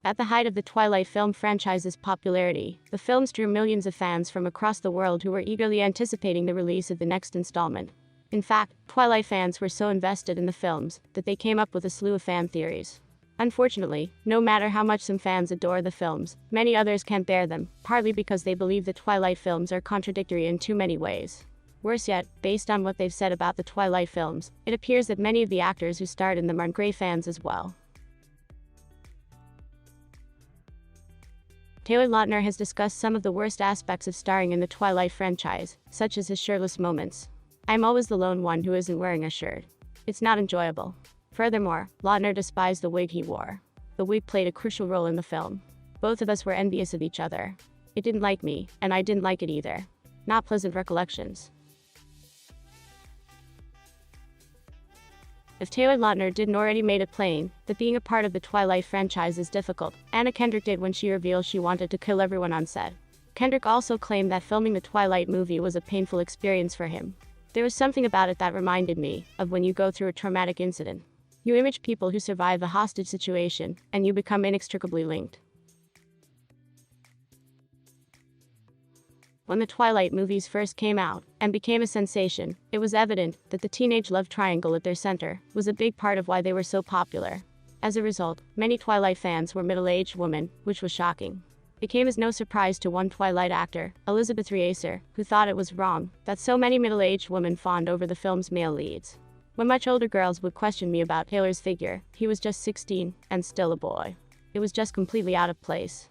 At the height of the Twilight film franchise's popularity, the films drew millions of fans from across the world who were eagerly anticipating the release of the next installment. In fact, Twilight fans were so invested in the films that they came up with a slew of fan theories. Unfortunately, no matter how much some fans adore the films, many others can't bear them, partly because they believe the Twilight films are contradictory in too many ways. Worse yet, based on what they've said about the Twilight films, it appears that many of the actors who starred in them aren't Grey fans as well. Taylor Lautner has discussed some of the worst aspects of starring in the Twilight franchise, such as his shirtless moments. "I'm always the lone one who isn't wearing a shirt. It's not enjoyable." Furthermore, Lautner despised the wig he wore. The wig played a crucial role in the film. "Both of us were envious of each other. It didn't like me, and I didn't like it either. Not pleasant recollections." If Taylor Lautner didn't already made it plain that being a part of the Twilight franchise is difficult, Anna Kendrick did when she revealed she wanted to kill everyone on set. Kendrick also claimed that filming the Twilight movie was a painful experience for him. "There was something about it that reminded me of when you go through a traumatic incident. You image people who survive a hostage situation, and you become inextricably linked." When the Twilight movies first came out and became a sensation, it was evident that the teenage love triangle at their center was a big part of why they were so popular. As a result, many Twilight fans were middle-aged women, which was shocking. It came as no surprise to one Twilight actor, Elizabeth REASER, who thought it was wrong that so many middle-aged women fawned over the film's male leads. "When much older girls would question me about Taylor's figure, he was just 16 and still a boy. It was just completely out of place."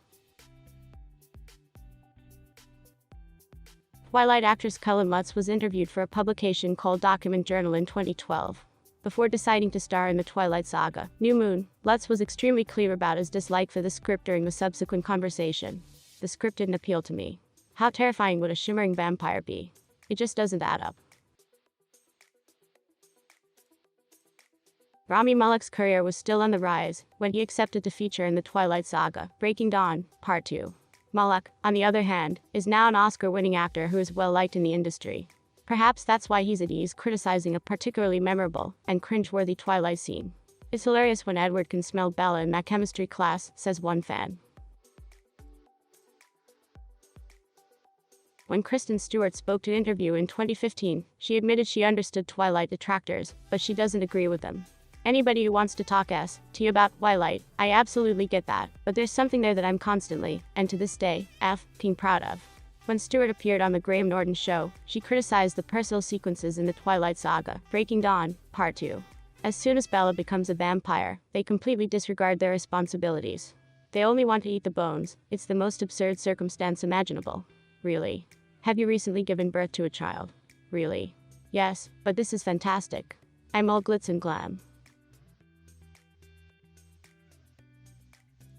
Twilight actress KELLAN LUTZ was interviewed for a publication called Document Journal in 2012. Before deciding to star in the Twilight saga, New Moon, Lutz was extremely clear about his dislike for the script during the subsequent conversation. "The script didn't appeal to me. How terrifying would a shimmering vampire be? It just doesn't add up." Rami Malek's career was still on the rise when he accepted to feature in the Twilight saga, Breaking Dawn, Part 2. Malek, on the other hand, is now an Oscar-winning actor who is well-liked in the industry. Perhaps that's why he's at ease criticizing a particularly memorable and cringe-worthy Twilight scene. "It's hilarious when Edward can smell Bella in that chemistry class," says one fan. When Kristen Stewart spoke to Interview in 2015, she admitted she understood Twilight detractors, but she doesn't agree with them. "Anybody who wants to talk to you about Twilight, I absolutely get that, but there's something there that I'm constantly, and to this day, being proud of." When Stewart appeared on The Graham Norton Show, she criticized the personal sequences in the Twilight saga, Breaking Dawn, Part 2. "As soon as Bella becomes a vampire, they completely disregard their responsibilities. They only want to eat the bones. It's the most absurd circumstance imaginable." "Really? Have you recently given birth to a child?" "Really? Yes, but this is fantastic. I'm all glitz and glam."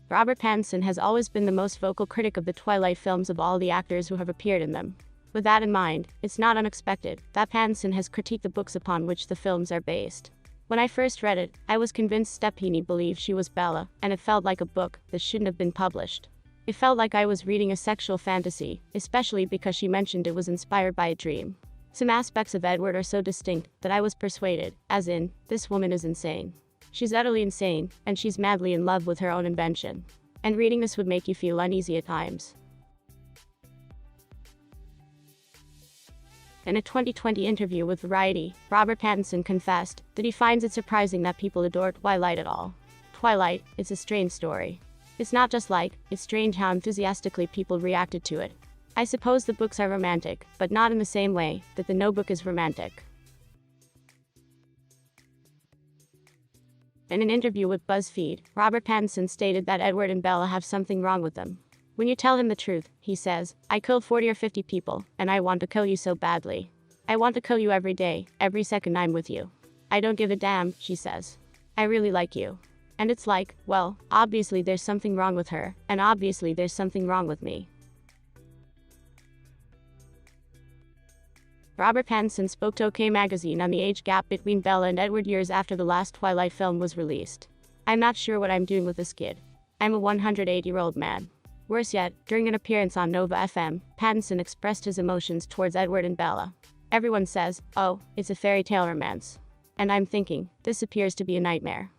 Robert Pattinson has always been the most vocal critic of the Twilight films of all the actors who have appeared in them. With that in mind, it's not unexpected that Pattinson has critiqued the books upon which the films are based. "When I first read it, I was convinced Stephanie believed she was Bella, and it felt like a book that shouldn't have been published. It felt like I was reading a sexual fantasy, especially because she mentioned it was inspired by a dream. Some aspects of Edward are so distinct that I was persuaded, as in, this woman is insane. She's utterly insane, and she's madly in love with her own invention. And reading this would make you feel uneasy at times." In a 2020 interview with Variety, Robert Pattinson confessed that he finds it surprising that people adore Twilight at all. "Twilight, it's a strange story. It's not just it's strange how enthusiastically people reacted to it. I suppose the books are romantic, but not in the same way that the Notebook is romantic." In an interview with BuzzFeed, Robert Pattinson stated that Edward and Bella have something wrong with them. "When you tell him the truth," he says, "I killed 40 or 50 people, and I want to kill you so badly. I want to kill you every day, every second I'm with you. I don't give a damn," she says. "I really like you." And it's like, well, obviously there's something wrong with her, and obviously there's something wrong with me. Robert Pattinson spoke to OK Magazine on the age gap between Bella and Edward years after the last Twilight film was released. "I'm not sure what I'm doing with this kid. I'm a 108-year-old man." Worse yet, during an appearance on Nova FM, Pattinson expressed his emotions towards Edward and Bella. "Everyone says, oh, it's a fairy tale romance. And I'm thinking, this appears to be a nightmare.